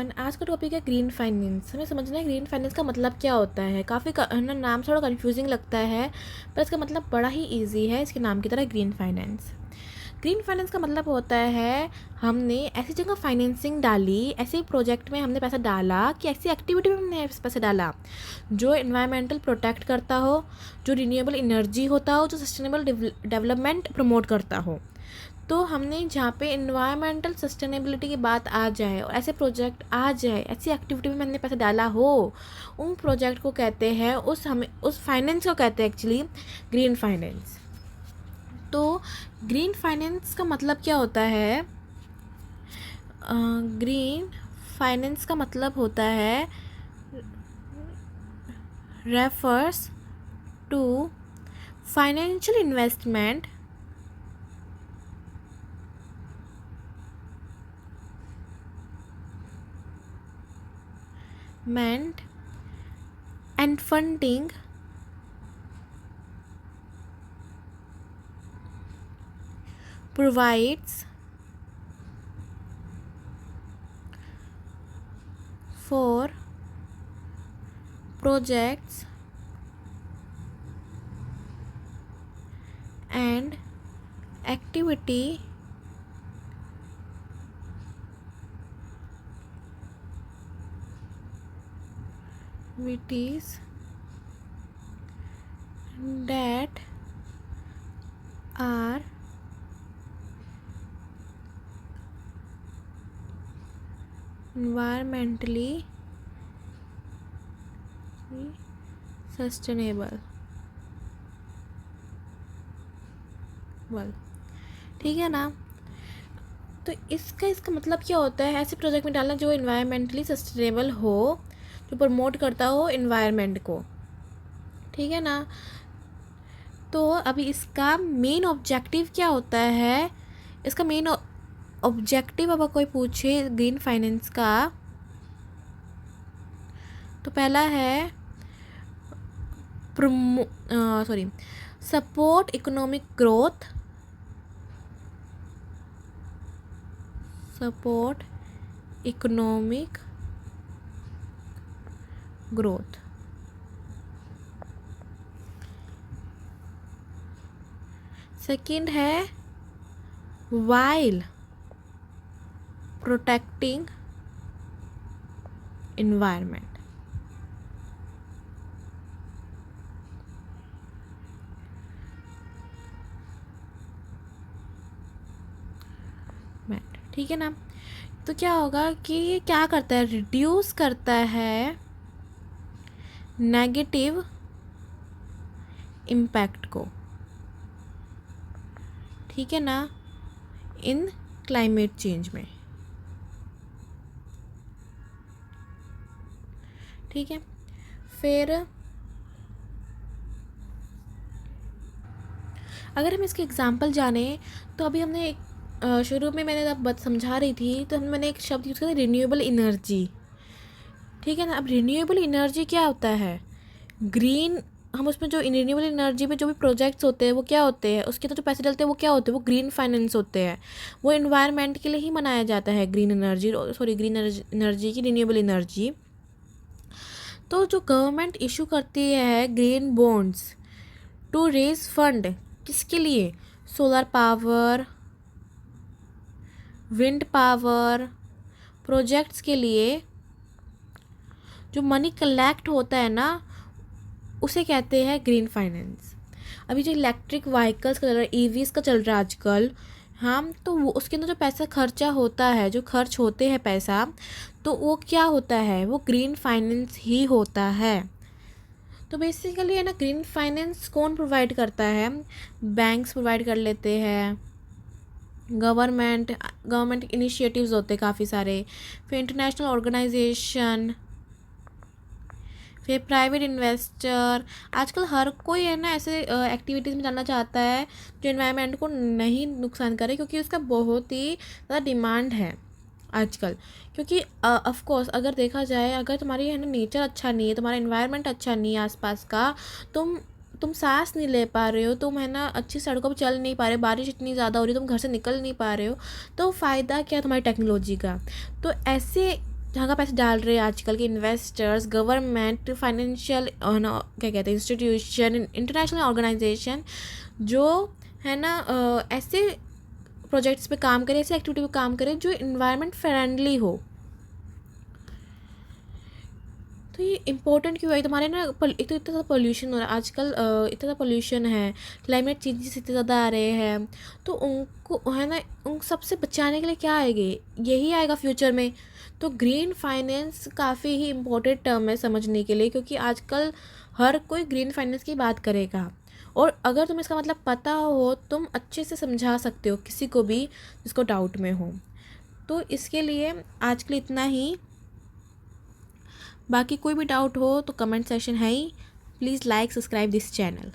Everyone, आज का topic है ग्रीन फाइनेंस। हमें समझना है ग्रीन फाइनेंस का मतलब क्या होता है। काफ़ी ना नाम थोड़ा कंफ्यूजिंग लगता है, पर इसका मतलब बड़ा ही इजी है इसके नाम की तरह, ग्रीन फाइनेंस। ग्रीन फाइनेंस का मतलब होता है हमने ऐसी जगह फाइनेंसिंग डाली, ऐसे प्रोजेक्ट में हमने पैसा डाला कि ऐसी एक्टिविटी में हमने पैसा डाला जो एनवायरमेंटल प्रोटेक्ट करता हो, जो रिन्यूएबल एनर्जी होता हो, जो सस्टेनेबल डेवलपमेंट प्रमोट करता हो। तो हमने जहाँ पे इन्वायरमेंटल सस्टेनेबिलिटी की बात आ जाए और ऐसे प्रोजेक्ट आ जाए, ऐसी एक्टिविटी में हमने पैसा डाला हो, उन प्रोजेक्ट को कहते हैं, उस फाइनेंस को कहते हैं एक्चुअली ग्रीन फाइनेंस। तो ग्रीन फाइनेंस का मतलब क्या होता है? ग्रीन फाइनेंस का मतलब होता है refers to financial investment and funding provides for projects and activities that are environmentally sustainable. ठीक है ना? तो इसका मतलब क्या होता है? ऐसे प्रोजेक्ट में डालना जो इन्वायरमेंटली सस्टेनेबल हो, जो प्रमोट करता हो इन्वायरमेंट को। ठीक है ना? तो अभी इसका मेन ऑब्जेक्टिव क्या होता है? इसका मेन ऑब्जेक्टिव अगर कोई पूछे ग्रीन फाइनेंस का, तो पहला है सपोर्ट इकोनॉमिक ग्रोथ, सेकंड है वाइल प्रोटेक्टिंग इन्वायरमेंट। ठीक है ना? तो क्या होगा कि ये क्या करता है? रिड्यूस करता है नेगेटिव इम्पैक्ट को। ठीक है ना? इन क्लाइमेट चेंज में। ठीक है, फिर अगर हम इसके एग्जांपल जाने, तो अभी हमने एक शुरू में मैंने जब बात समझा रही थी तो मैंने एक शब्द यूज़ किया था, रिन्यूएबल एनर्जी। ठीक है ना? अब रिन्यूएबल एनर्जी क्या होता है? ग्रीन, हम उसमें जो रिन्यूएबल एनर्जी में जो भी प्रोजेक्ट्स होते हैं वो क्या होते हैं, उसके तो जो पैसे डलते हैं वो क्या होते हैं? वो ग्रीन फाइनेंस होते हैं। वो इन्वायरमेंट के लिए ही मनाया जाता है, ग्रीन एनर्जी की रिन्यूएबल एनर्जी। तो जो गवर्नमेंट इशू करती है green bonds to raise fund, किसके लिए? Solar power, wind power projects के लिए। जो मनी कलेक्ट होता है ना, उसे कहते हैं ग्रीन फाइनेंस। अभी जो इलेक्ट्रिक व्हीकल्स का चल रहा है, ईवीज़ का चल रहा है आजकल, हाँ, तो वो उसके अंदर जो पैसा खर्चा होता है, जो खर्च होते हैं पैसा, तो वो क्या होता है? वो ग्रीन फाइनेंस ही होता है। तो बेसिकली है ना, ग्रीन फाइनेंस कौन प्रोवाइड करता है? बैंक्स प्रोवाइड कर लेते हैं, गवर्नमेंट इनिशिएटिव्स होते हैं काफ़ी सारे, फिर इंटरनेशनल ऑर्गेनाइजेशन, फिर प्राइवेट इन्वेस्टर। आजकल हर कोई है ना ऐसे एक्टिविटीज़ में जाना चाहता है जो एनवायरनमेंट को नहीं नुकसान करे, क्योंकि उसका बहुत ही ज़्यादा डिमांड है आजकल। क्योंकि ऑफ कोर्स अगर देखा जाए, अगर तुम्हारी है ना नेचर अच्छा नहीं है, तुम्हारा एनवायरनमेंट अच्छा नहीं है आसपास का, तुम सांस नहीं ले पा रहे हो, तुम है ना अच्छी सड़कों पर चल नहीं पा रहे हो, बारिश इतनी ज़्यादा हो रही है, तुम घर से निकल नहीं पा रहे हो, तो फ़ायदा क्या है तुम्हारी टेक्नोलॉजी का? तो ऐसे जहाँ का पैसे डाल रहे हैं आजकल के इन्वेस्टर्स, गवर्नमेंट, फाइनेंशियल क्या कहते हैं इंस्टीट्यूशन, इंटरनेशनल ऑर्गेनाइजेशन, जो है ना ऐसे प्रोजेक्ट्स पे काम करे, ऐसे एक्टिविटी पे काम करे जो इन्वायरमेंट फ्रेंडली हो। तो ये इम्पोर्टेंट क्यों है तुम्हारे ना, एक तो इतना ज़्यादा पोल्यूशन हो रहा है आजकल, इतना ज़्यादा पोल्यूशन है, क्लाइमेट चेंजेस इतने ज़्यादा आ रहे हैं, तो उनको है ना उन सबसे बचाने के लिए क्या आएगी, यही आएगा फ्यूचर में। तो ग्रीन फाइनेंस काफ़ी ही इम्पोर्टेंट टर्म है समझने के लिए, क्योंकि आजकल हर कोई ग्रीन फाइनेंस की बात करेगा, और अगर तुम्हें इसका मतलब पता हो, तुम अच्छे से समझा सकते हो किसी को भी जिसको डाउट में हो। तो इसके लिए आज के लिए इतना ही। बाकी कोई भी डाउट हो तो कमेंट सेशन है ही। Please like subscribe this channel.